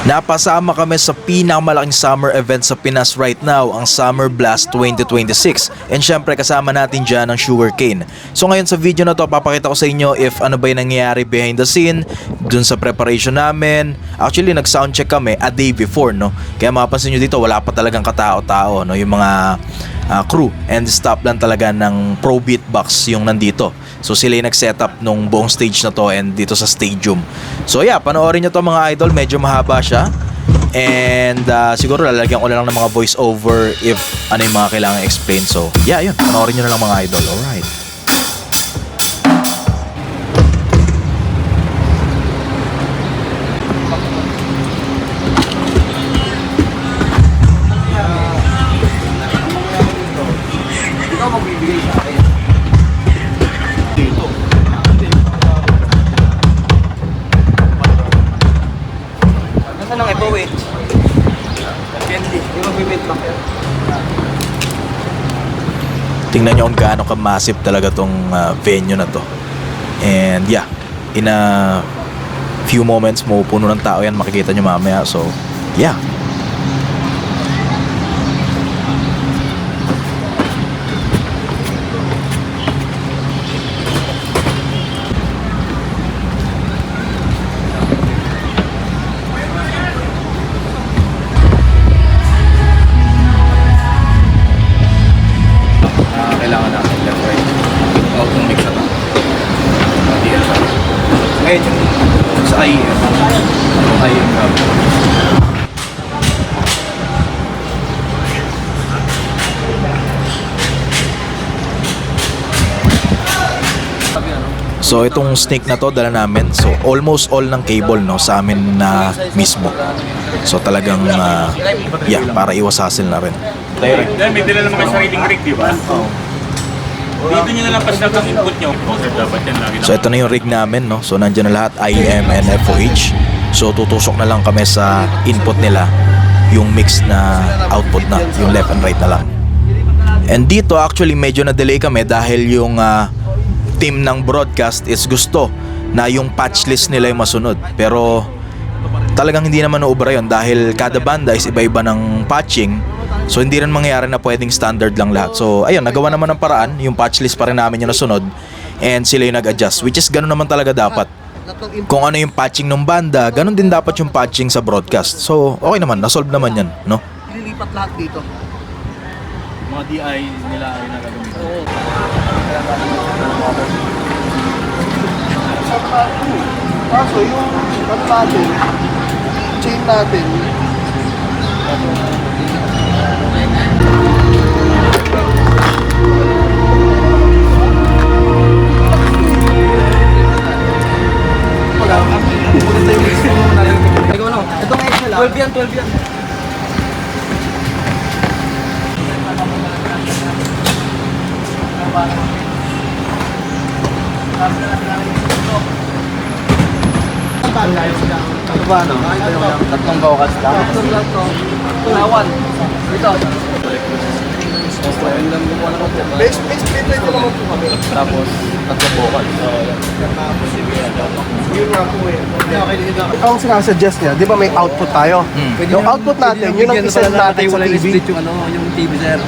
Napasama kami sa pinakamalaking summer event sa Pinas right now, ang Summer Blast 2026. And syempre kasama natin dyan ang Sugarcane. So ngayon sa video na to, papakita ko sa inyo if ano ba yung nangyayari behind the scene, dun sa preparation namin. Actually nag-soundcheck kami a day before, no? Kaya mapapansin nyo dito, wala pa talagang katao-tao, no? Yung mga crew and staff lang talaga ng Pro Beatbox yung nandito. So sila yung nag-setup nung buong stage na to and dito sa stadium. So yeah, panoorin nyo to mga idol, medyo mahaba siya. And siguro lalagyan ko na lang ng mga voice over if ano yung mga kailangan explain. So yeah, yun, panoorin nyo na lang mga idol. Alright. Tingnan nyo kung gaano ka-massive talaga tong venue na to. And yeah, in a few moments mapupuno ng tao yan, makikita nyo mamaya. So yeah. Kailangan natin left right out ng mix na ngayon yung sa IEM yung IEM grab So itong snake na to dala namin. So almost all ng cable, no, sa amin na mismo. So talagang yeah, para iwas hassle na rin. direct. Dahil may dala naman kayo sariling rig, di ba? Oo. Dito nyo na lang pasinag ang input nyo. Dapat yan lagi. So ito na yung rig namin, no. So nandiyan na lahat, IEM and FOH. So tutusok na lang kami sa input nila, yung mix na output na, yung left and right na lang. And dito actually medyo na-delay kami dahil yung team ng broadcast is gusto na yung patch list nila yung masunod. Pero talagang hindi naman uubra yun dahil kada banda is iba-iba ng patching. So hindi rin mangyayari na pwedeng standard lang lahat. So ayun, nagawa naman ng paraan, yung patch list pa rin namin yung nasunod and sila yung nag-adjust, which is ganun naman talaga dapat. Kung ano yung patching ng banda, ganun din dapat yung patching sa broadcast. So okay naman, nasolve naman yan, no? Ililipat lahat dito. Mga DI nila ay nagagamitin. Oo. Kaso yung ano natin, chain natin, itong edge nila 12 yan, 12 yan. ano ba ano? Tatlong vocals lang. Lawan. Ito. Base split rate ko naman po kami. Tapos, tatlong vocals. Yun nga po eh. Ang sinasuggest niya, di ba may output tayo? Yung output natin, yun ang isend natin sa TV. Yung TV, sir.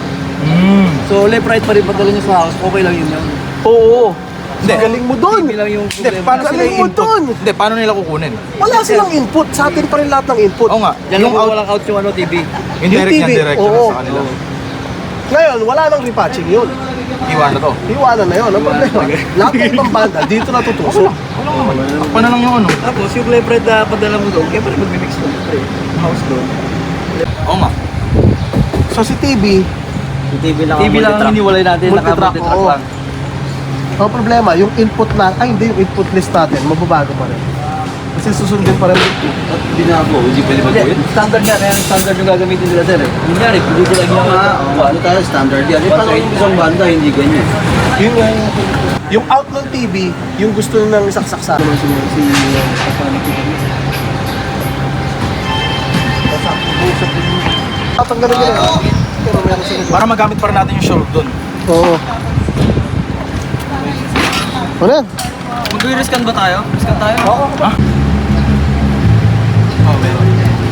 So, left right pa rin padala nyo sa house, okay lang yun yun. Oo. Hindi. Galing mo dun. TV lang yung Hindi, problema. paano sila Galing mo input? dun. Hindi, paano nila kukunin? Wala silang input. Sa atin pa rin lahat ng input. Oo nga, Yan yung lang out, walang out yung TV. yung direct TV, yan, direct yan oo. sa kanila. Ngayon, wala nang repatching yun. Iwan na to. Iwanan na yun. Ang problema, lahat ng ibang banda, dito natutusok. Takpan na lang yung ano. Tapos, yung left right na padala mo doon, kaya pa rin mag-mix doon. House doon. Oo nga. So si TV, TV lang ang hiniwalay natin, Multitrack, naka-multitrack oo. lang. ang problema, yung input na, hindi yung input list natin, mababago pa rin. Kasi susundin pa rin. Hindi na ako, hindi pwede mag-uwin. Standard nga, kaya standard yung gagamitin nila, sir. Yung nga, hindi ko lang yung ano tayo, standard yan. Paano yung isang banda, hindi ganyan. Yun nga yung out ng TV, yung gusto nang isaksak sa akin. Tatanggalin nila yun. Pero meron sila. Para magamit pa rin natin yung shoulder doon. Oo. Ano yan? Mag-rescan ba tayo? Rescan tayo? Oo. Oh, meron.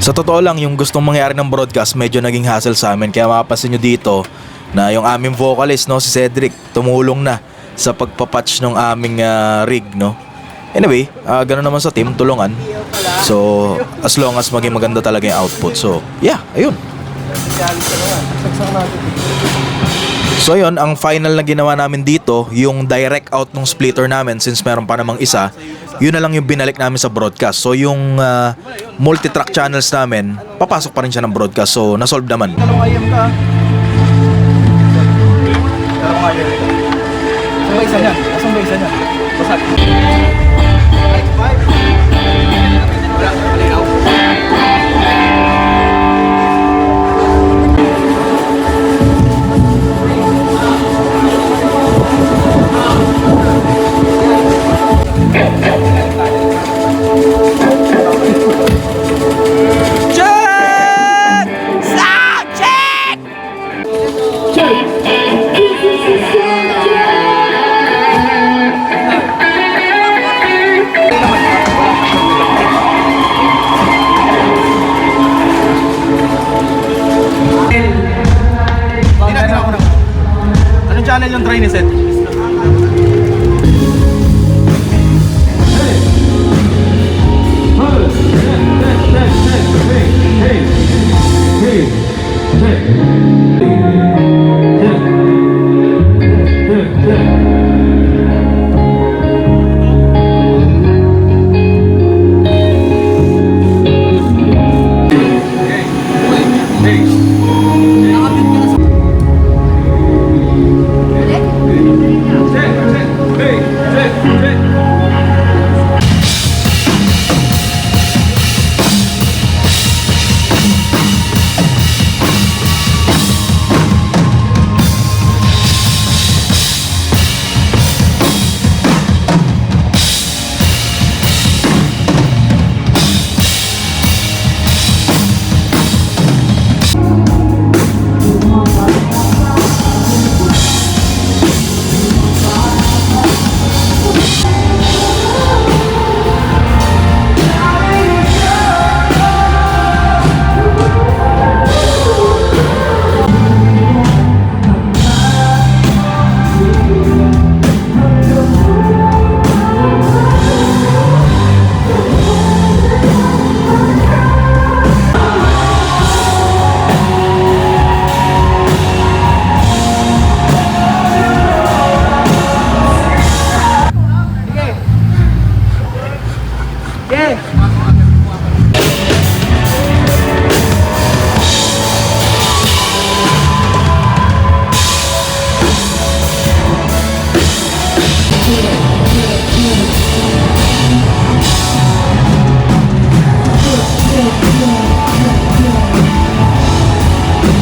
Sa totoo lang, yung gustong mangyari ng broadcast medyo naging hassle sa amin. Kaya mapapansin nyo dito na yung aming vocalist, no, si Cedric, tumulong na sa pagpapatch ng aming rig, no. Anyway, ganoon naman sa team, tulungan. So, as long as maging maganda talaga yung output. So, yeah, ayun. So yun, ang final na ginawa namin dito, yung direct out ng splitter namin, since meron pa namang isa, yun na lang yung binalik namin sa broadcast. So yung multi-track channels namin, papasok pa rin siya ng broadcast. So nasolve naman. Saan ba isa niyan? Asan ba isa niyan? Basag. Anong channel yung try ni Seth?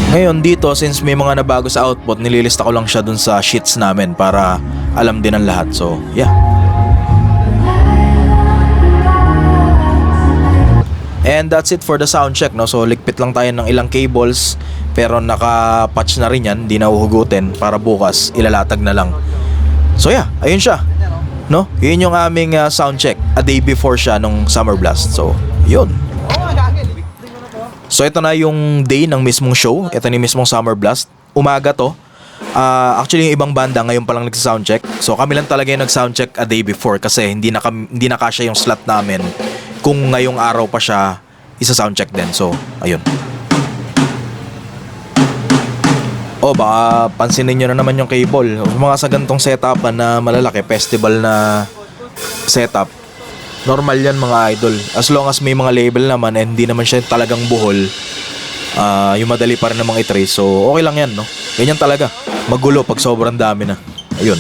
Ngayon dito, since may mga nabago sa output, nililista ko lang siya dun sa sheets namin para alam din ang lahat. So, yeah. And that's it for the sound check, no? So, ligpit lang tayo ng ilang cables, pero naka-patch na rin yan, di na uhugutin, para bukas ilalatag na lang. So, yeah, ayun siya, no? Yun yung aming sound check a day before siya nung Summer Blast. So, yun. So ito na yung day ng mismong show. Ito na yung mismong Summer Blast. Umaga to. Actually yung ibang banda ngayon pa lang nagsa-soundcheck. So kami lang talaga yung nag-soundcheck a day before kasi hindi na kasya yung slot namin kung ngayong araw pa siya isa-soundcheck din. So ayun. Oh, baka pansinin nyo na naman yung cable. Mga sa gantong setup na malalaki, festival na setup, normal yan mga idol. As long as may mga label naman and hindi naman siya talagang buhol, yung madali pa rin namang i-trace. So okay lang yan, no? Ganyan talaga. Magulo pag sobrang dami na. Ayun.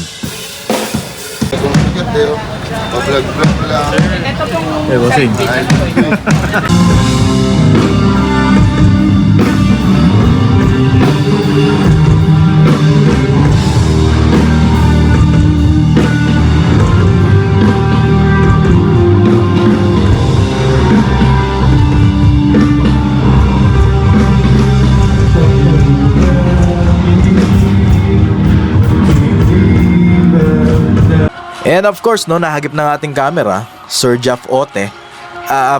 And of course, no, nahagip ng ating camera, Sir Jeff Ote.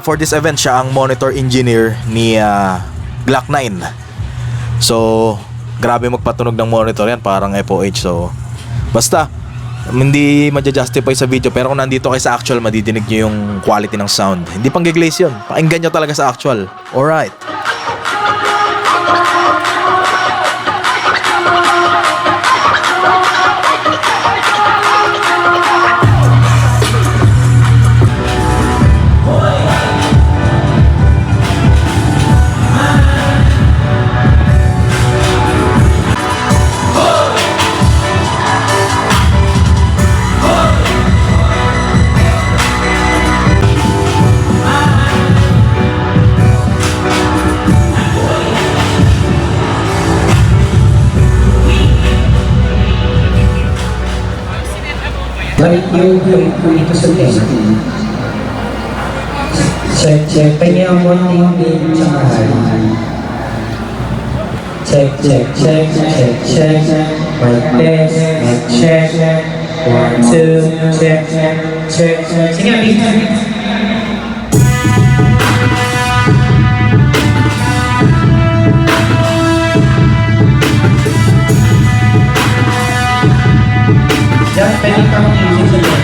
for this event, siya ang monitor engineer ni Glock 9. So, grabe magpatunog ng monitor yan, parang FOH. So, basta, hindi madja-justify sa video, pero kung nandito kayo sa actual, madidinig nyo yung quality ng sound. Hindi pang giglaze yun, pakinggan nyo talaga sa actual. Alright. Balik yung ito sa test. Check. Pengen ang morning beam sa mahal. Check. Mic test, mic check. 1, 2, check. Sige, beam. Diyan, pwede kang music sa loob.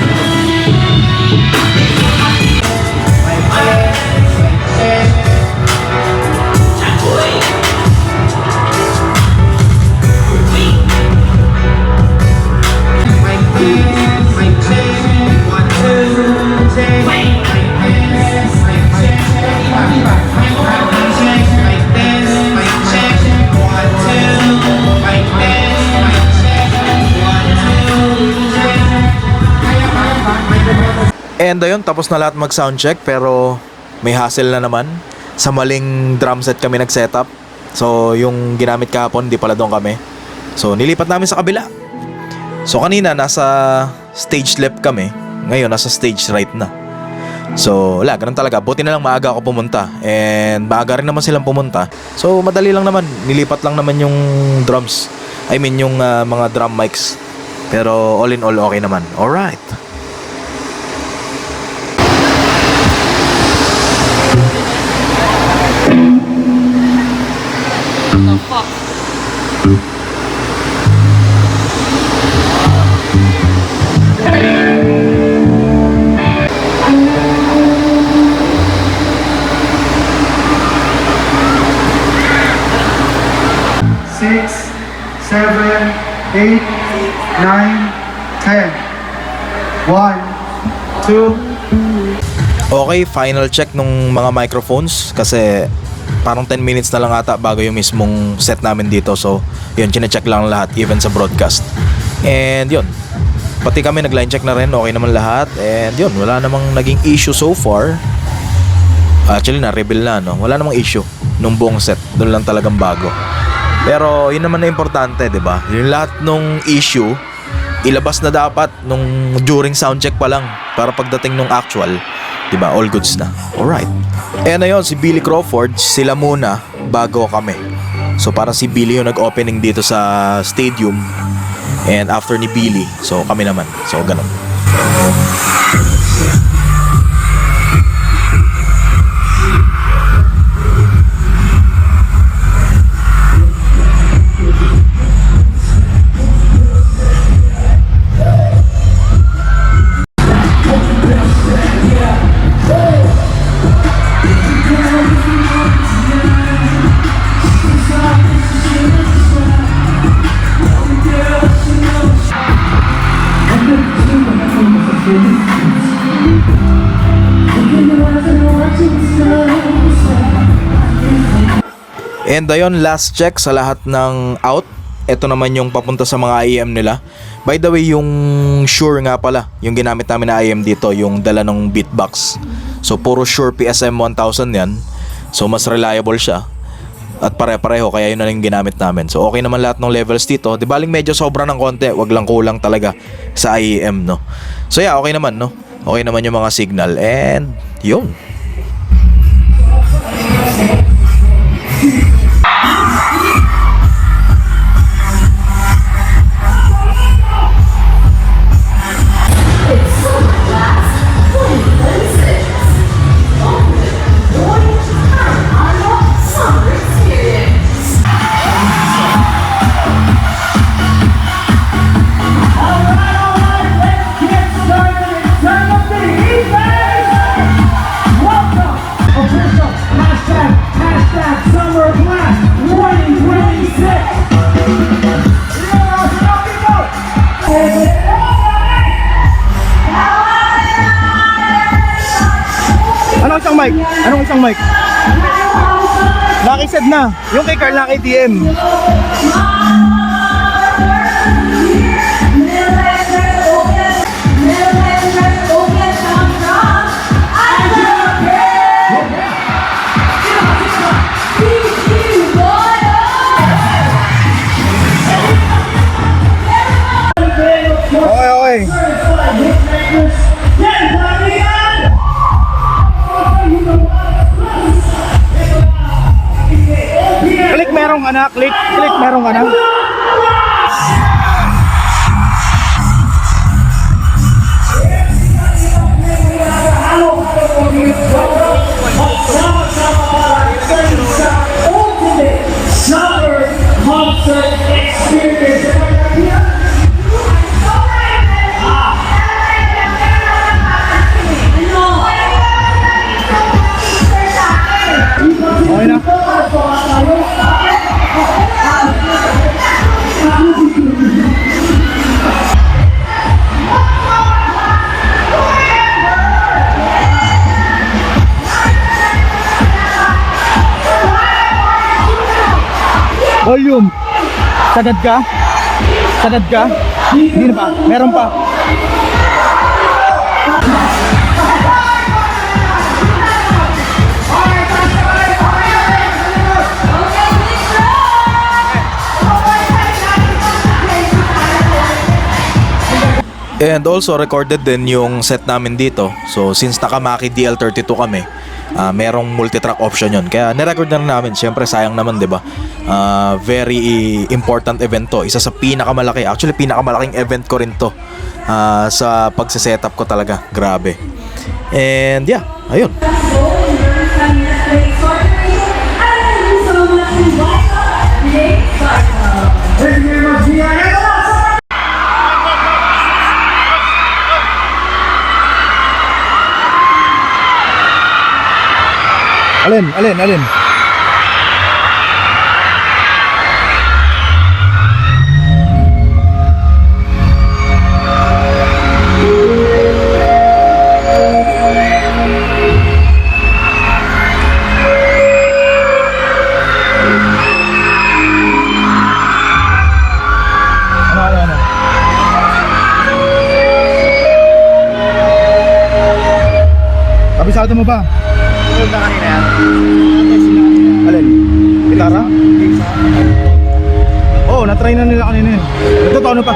And ayun, tapos na lahat mag-soundcheck, pero may hassle na naman. Sa maling drum set kami nag-setup. So, yung ginamit kahapon, di pala doon kami. So, nilipat namin sa kabila. So, kanina nasa stage left kami. Ngayon, nasa stage right na. So, wala, ganun talaga. Buti na lang maaga ako pumunta. And maaga rin naman silang pumunta. So, madali lang naman. Nilipat lang naman yung drums. I mean, yung mga drum mics. Pero all in all, okay naman. Alright. Six, 7, 8, 9, 10. 1, 2. Okay, final check nung mga microphones kasi parang 10 minutes na lang ata bago yung mismong set namin dito. So, yun, chinecheck lang lahat even sa broadcast. And yun, pati kami nag-line check na rin, okay naman lahat. And yun, wala namang naging issue so far. Actually, na-reveal na, no? Wala namang issue nung buong set. Doon lang talagang bago. Pero yun naman na importante, 'di ba? Yung lahat nung issue ilabas na dapat nung during soundcheck pa lang para pagdating nung actual, 'di ba? All goods na. Alright. Eh na yun, si Billy Crawford, sila muna bago kami. So para si Billy yung nag-opening dito sa stadium. And after ni Billy, so kami naman. So ganun. And ayun, last check sa lahat ng out. Ito naman yung papunta sa mga IEM nila. By the way, yung Shure nga pala, yung ginamit namin na IEM dito, yung dala ng beatbox. So puro Shure PSM 1000 yan. So mas reliable siya. At pare-pareho, kaya yun na lang yung ginamit namin. So okay naman lahat ng levels dito. Di baling medyo sobra ng konti, wag lang kulang talaga sa IEM, no. So yeah, okay naman, no. Okay naman yung mga signal. And yun. isang mic? Anong isang mic? Lucky said na. Yung kay Carl na KTM. Okay, okay. Click merong ka na, click merong ka na. Okay na. Volume. Sagad ka? Sagad ka? Hindi na pa. Meron pa. And also recorded din yung set namin dito. So since Takamaki DL32 kami, merong multi-track option yun. Kaya nirecord na rin namin. Siyempre sayang naman, di ba? Very important event to. Isa sa pinakamalaki. Actually pinakamalaking event ko rin to. Sa pagse-setup ko talaga. Grabe. And yeah, ayun. Alin? Ano? Kabisado mo ba? Ano ba kanina yan? Alin? Gitara? Oo, na-try na nila kanina yun. Ito, tono pa.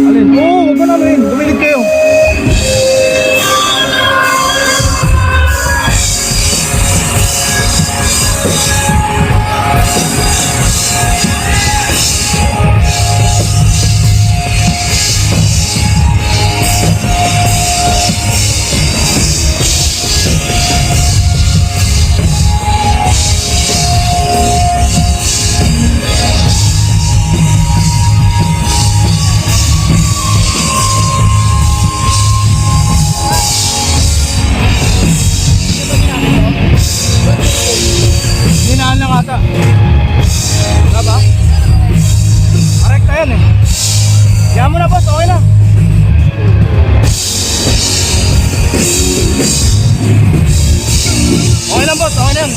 Alin? Oo, wag mo namin. Dumilid kayo. Hinaan lang ata. Diba? Correct yan eh. Yan mo na boss, okay na. Okay lang boss, okay na yan.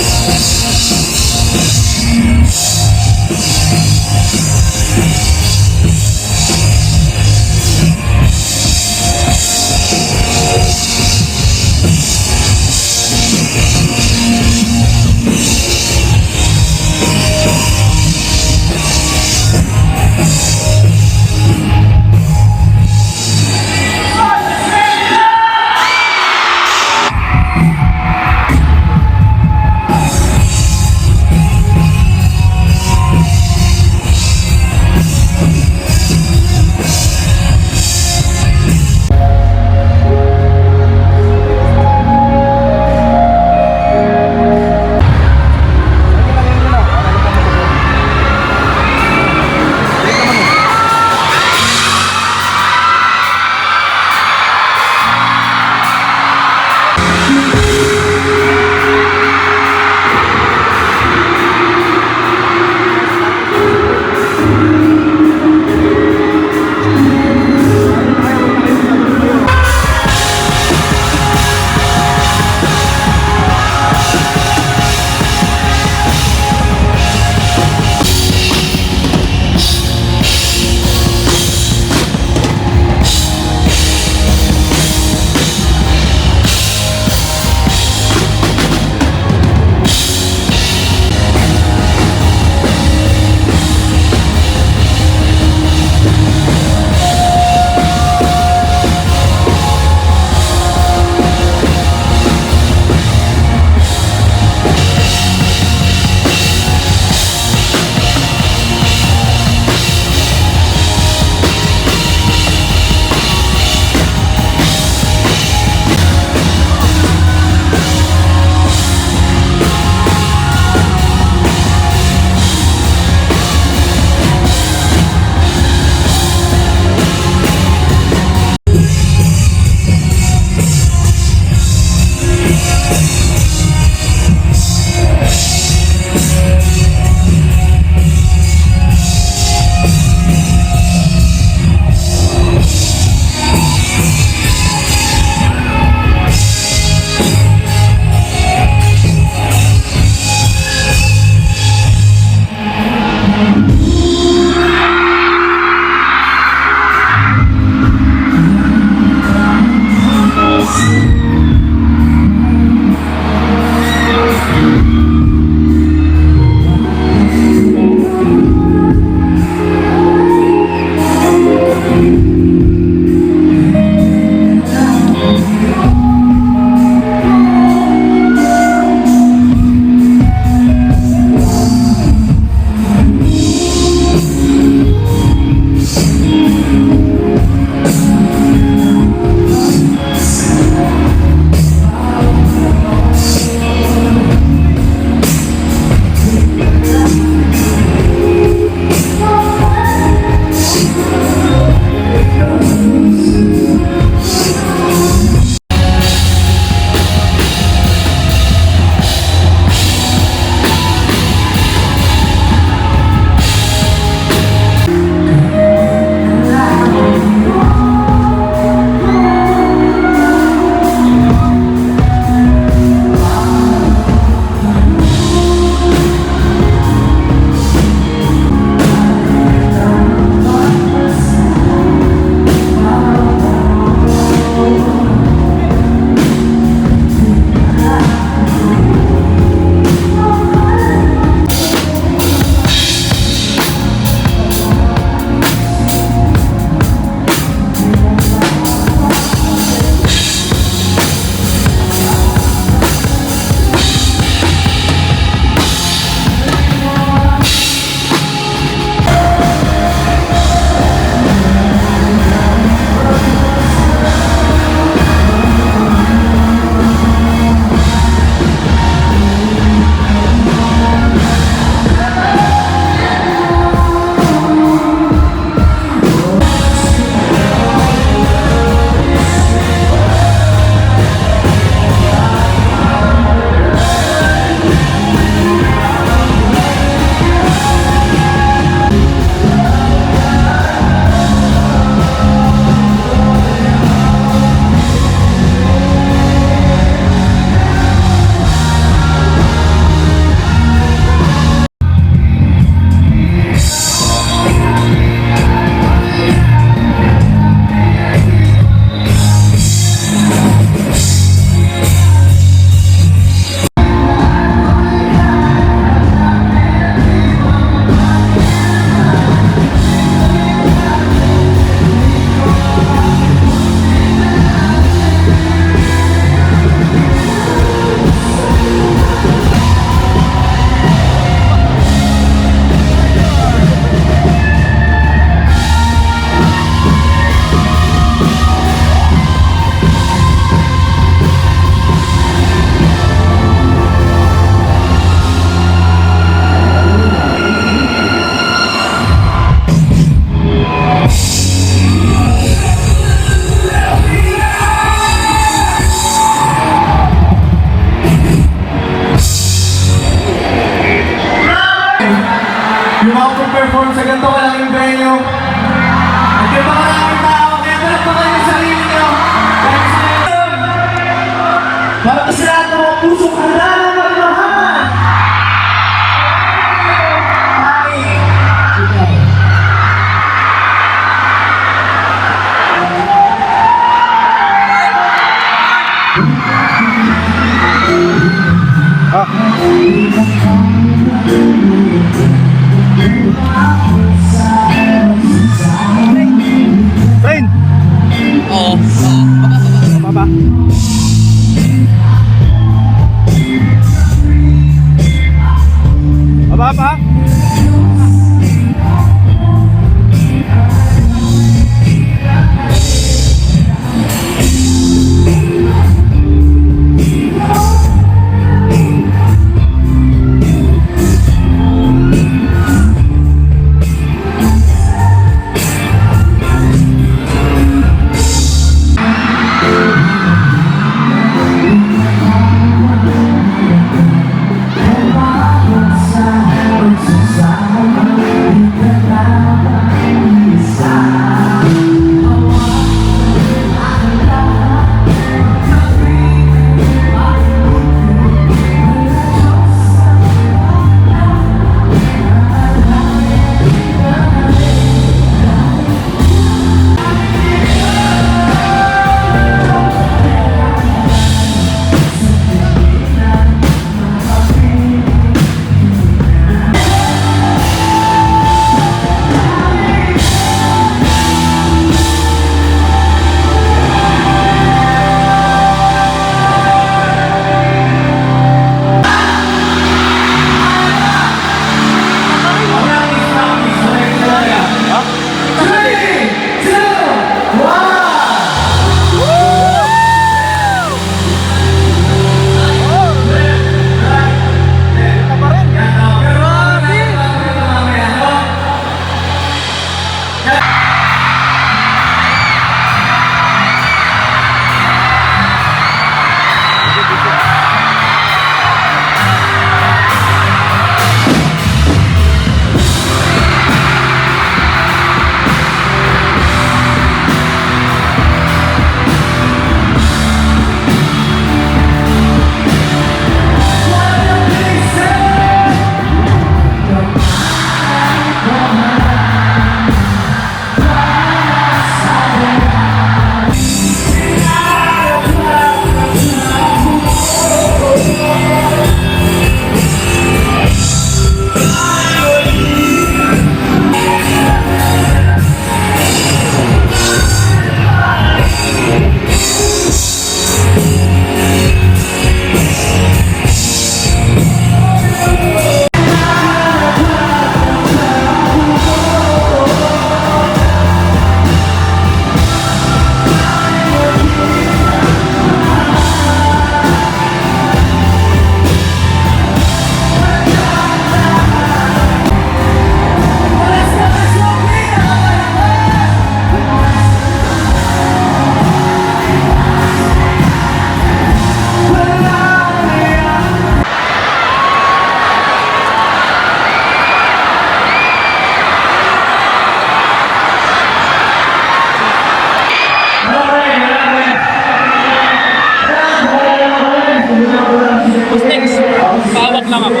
lang ako.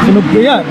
Sunog ko yan.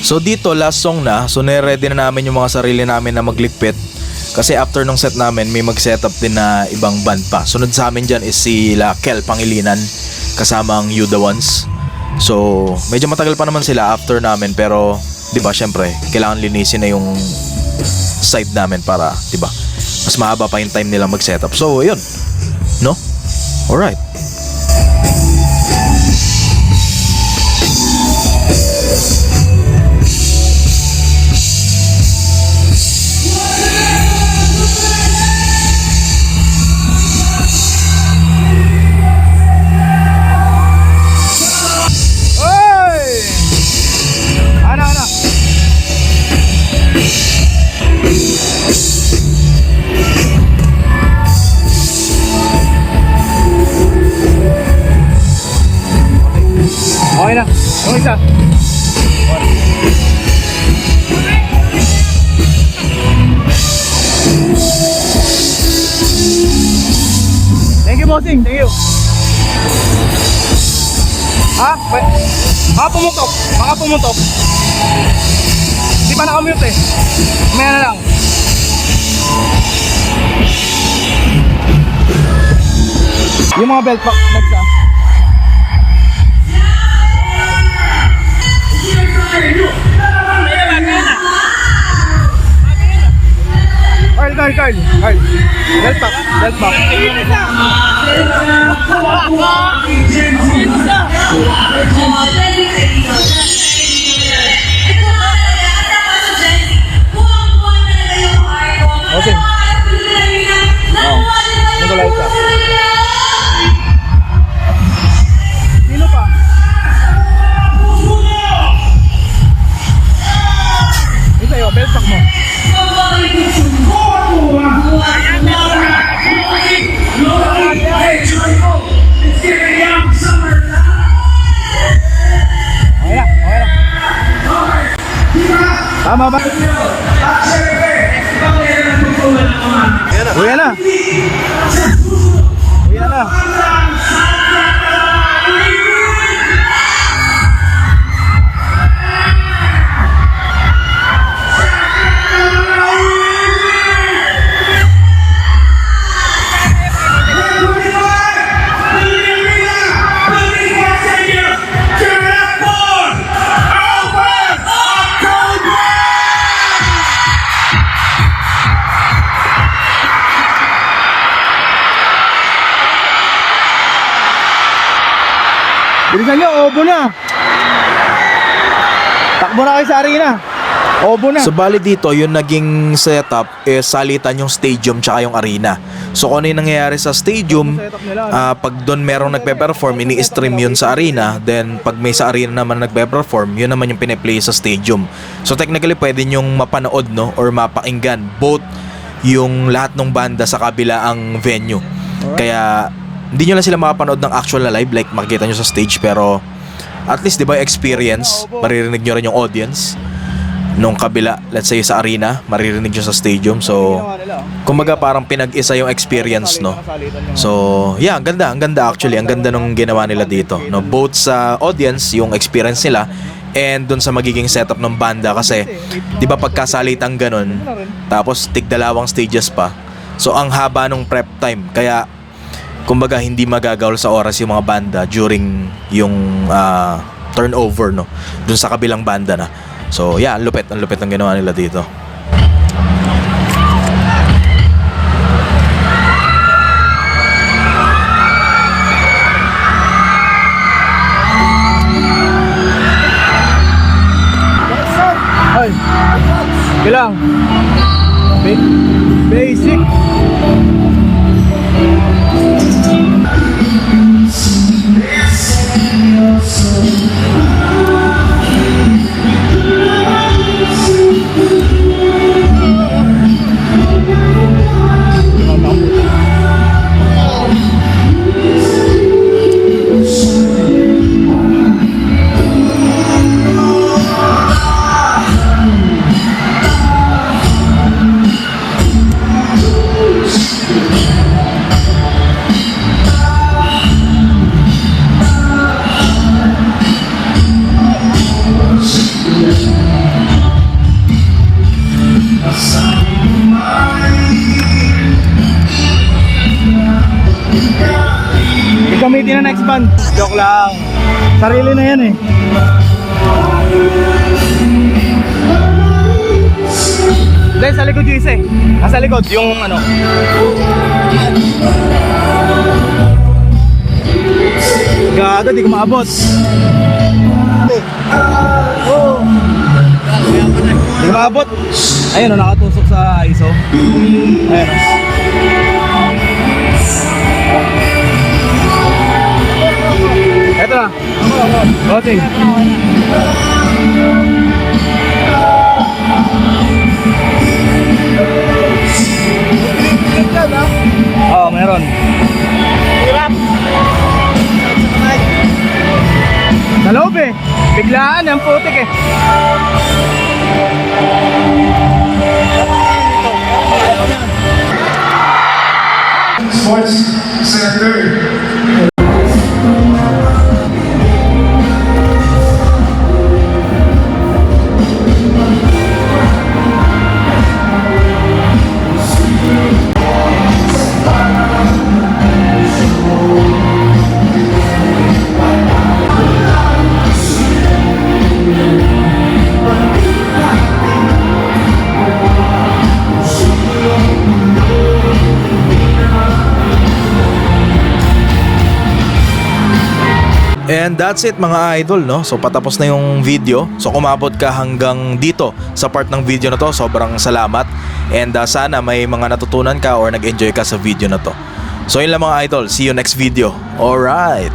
So dito, last song na. So nire-ready na namin yung mga sarili namin na magligpit. Kasi after nung set namin, may mag-setup din na ibang band pa. Sunod sa amin dyan is sila Kel Pangilinan, kasama ang You The Ones. So medyo matagal pa naman sila after namin. Pero di ba syempre, kailangan linisin na yung side namin para, di ba, mas mahaba pa yung time nila mag-setup. So yun, no? Alright. Okay na. Yung isa. Thank you, bossing. Thank you. Ha? Baka pumutok. Baka pumutok. Di pa nakamute eh. Mamaya na lang. Yung mga belt pack nagsa. Carl. Belt pack. Okay. Nagulay ka. Sino pa? Ito yung belt pack mo. Tama ba? Uya na. Bilisan nyo, obo na. Takbo na kayo sa arena. Obo na. So bali dito, yung naging setup is salitan yung stadium tsaka yung arena. So kung ano yung nangyayari sa stadium, pag doon merong nagpe-perform, ini-stream yun sa arena. Then pag may sa arena naman nagpe-perform, yun naman yung piniplay sa stadium. So technically pwede nyong mapanood, no, or mapakinggan both yung lahat ng banda sa kabilaang venue. Kaya hindi nyo lang sila makapanood ng actual na live, like makikita nyo sa stage, pero at least, di ba, experience, maririnig nyo rin yung audience nung kabila, let's say sa arena, maririnig nyo sa stadium. So kumbaga parang pinag-isa yung experience, no. So yeah, ang ganda actually, ang ganda nung ginawa nila dito, no, both sa audience, yung experience nila, and dun sa magiging setup ng banda. Kasi di ba pagkasalitang ganun, tapos tigdalawang stages pa, so ang haba nung prep time, kaya kumbaga hindi magagawl sa oras yung mga banda during yung turnover, no, dun sa kabilang banda na. So yeah, ang lupit ang ginawa nila dito. Ay. Bilang. Basic. Gamitin na next band. Joke lang. Sarili na yan eh. Dahil sa likod yung isa eh. Nasa likod yung ano. Gago, di ko maabot. Di ko maabot. Ayun o, nakatusok sa ISO. Ayun o. Eto na. Bossing. Oo, meron. Sa loob eh. Biglaan, yung putik eh. Sports Center. And that's it mga idol, no? So patapos na yung video. So kumabot ka hanggang dito sa part ng video na to, sobrang salamat. And sana may mga natutunan ka or nag-enjoy ka sa video na to. So yun lang mga idol, see you next video. Alright.